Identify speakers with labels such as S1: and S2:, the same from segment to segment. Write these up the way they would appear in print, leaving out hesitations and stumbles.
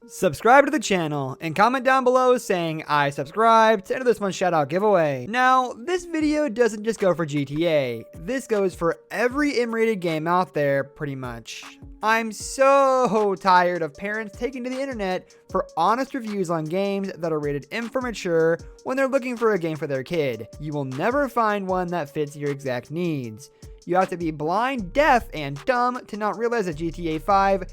S1: Subscribe to the channel and comment down below saying I subscribed to enter this month's shoutout giveaway. Now, this video doesn't just go for GTA. This goes for every M-rated game out there, pretty much. I'm so tired of parents taking to the internet for honest reviews on games that are rated M for mature when they're looking for a game for their kid. You will never find one that fits your exact needs. You have to be blind, deaf, and dumb to not realize that GTA 5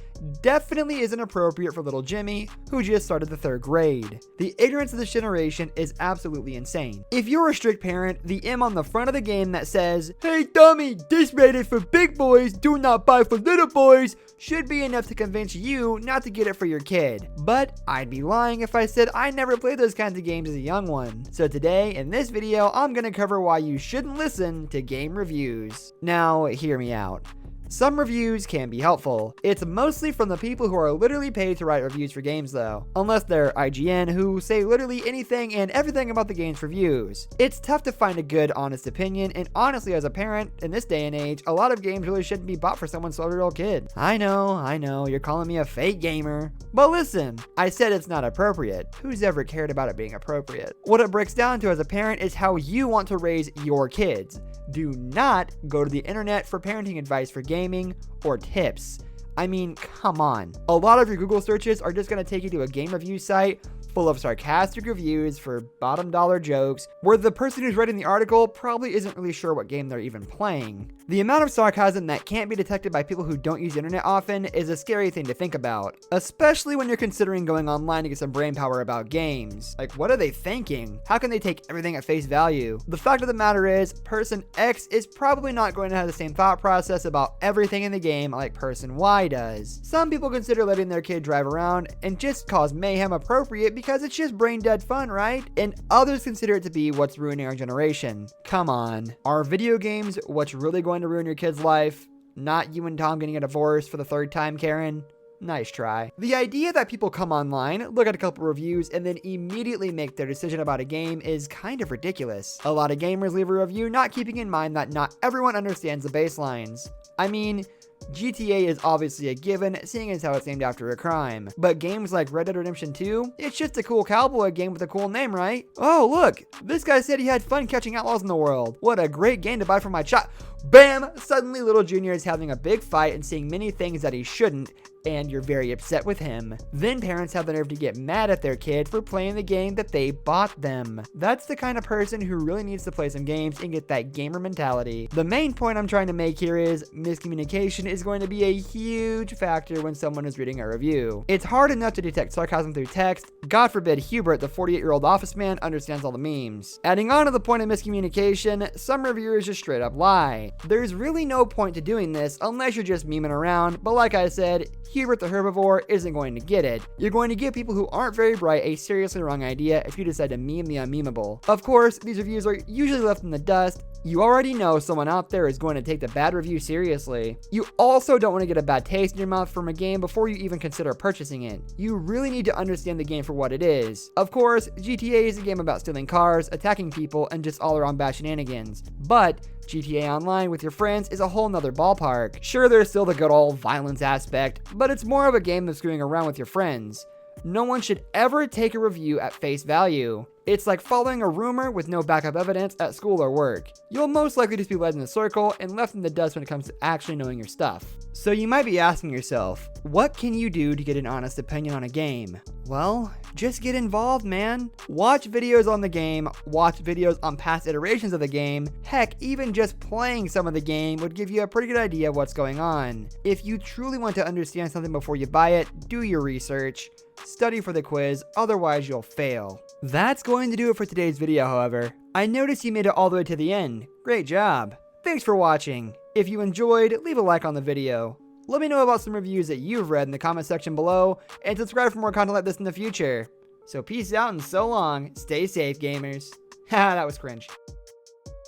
S1: definitely isn't appropriate for little Jimmy, who just started the 3rd grade. The ignorance of this generation is absolutely insane. If you're a strict parent, the M on the front of the game that says, "Hey dummy, this rated for big boys, do not buy for little boys," should be enough to convince you not to get it for your kid. But I'd be lying if I said I never played those kinds of games as a young one. So today, in this video, I'm gonna cover why you shouldn't listen to game reviews. Now, hear me out. Some reviews can be helpful. It's mostly from the people who are literally paid to write reviews for games though. Unless they're IGN, who say literally anything and everything about the game's reviews. It's tough to find a good, honest opinion, and honestly as a parent, in this day and age, a lot of games really shouldn't be bought for someone's 12-year-old kid. I know, you're calling me a fake gamer. But listen, I said it's not appropriate. Who's ever cared about it being appropriate? What it breaks down to as a parent is how you want to raise your kids. Do not go to the internet for parenting advice for gaming or tips. I mean, come on. A lot of your Google searches are just going to take you to a game review site full of sarcastic reviews for bottom dollar jokes, where the person who's writing the article probably isn't really sure what game they're even playing. The amount of sarcasm that can't be detected by people who don't use the internet often is a scary thing to think about, especially when you're considering going online to get some brain power about games. Like, what are they thinking? How can they take everything at face value? The fact of the matter is, person X is probably not going to have the same thought process about everything in the game like person Y does. Some people consider letting their kid drive around and just cause mayhem appropriate because it's just brain dead fun, right? And others consider it to be what's ruining our generation. Come on. Are video games what's really going to ruin your kid's life? Not you and Tom getting a divorce for the 3rd time, Karen. Nice try. The idea that people come online, look at a couple reviews, and then immediately make their decision about a game is kind of ridiculous. A lot of gamers leave a review not keeping in mind that not everyone understands the baselines. I mean, GTA is obviously a given, seeing as how it's named after a crime. But games like Red Dead Redemption 2, it's just a cool cowboy game with a cool name, right? Oh, look, this guy said he had fun catching outlaws in the world. What a great game to buy for my child. Bam! Suddenly little Junior is having a big fight and saying many things that he shouldn't, and you're very upset with him. Then parents have the nerve to get mad at their kid for playing the game that they bought them. That's the kind of person who really needs to play some games and get that gamer mentality. The main point I'm trying to make here is miscommunication is going to be a huge factor when someone is reading a review. It's hard enough to detect sarcasm through text. God forbid Hubert, the 48-year-old office man, understands all the memes. Adding on to the point of miscommunication, some reviewers just straight up lie. There's really no point to doing this unless you're just memeing around, but like I said, Hubert the herbivore isn't going to get it. You're going to give people who aren't very bright a seriously wrong idea if you decide to meme the unmemeable. Of course, these reviews are usually left in the dust. You already know someone out there is going to take the bad review seriously. You also don't want to get a bad taste in your mouth from a game before you even consider purchasing it. You really need to understand the game for what it is. Of course, GTA is a game about stealing cars, attacking people, and just all around bad shenanigans. But GTA Online with your friends is a whole nother ballpark. Sure, there's still the good old violence aspect, but it's more of a game of screwing around with your friends. No one should ever take a review at face value. It's like following a rumor with no backup evidence at school or work. You'll most likely just be led in a circle and left in the dust when it comes to actually knowing your stuff. So you might be asking yourself, what can you do to get an honest opinion on a game? Well, just get involved, man. Watch videos on the game, watch videos on past iterations of the game. Heck, even just playing some of the game would give you a pretty good idea of what's going on. If you truly want to understand something before you buy it, do your research. Study for the quiz, otherwise you'll fail. That's going to do it for today's video, however. I noticed you made it all the way to the end. Great job. Thanks for watching. If you enjoyed, leave a like on the video. Let me know about some reviews that you've read in the comment section below, and subscribe for more content like this in the future. So peace out and so long. Stay safe, gamers. Haha, that was cringe.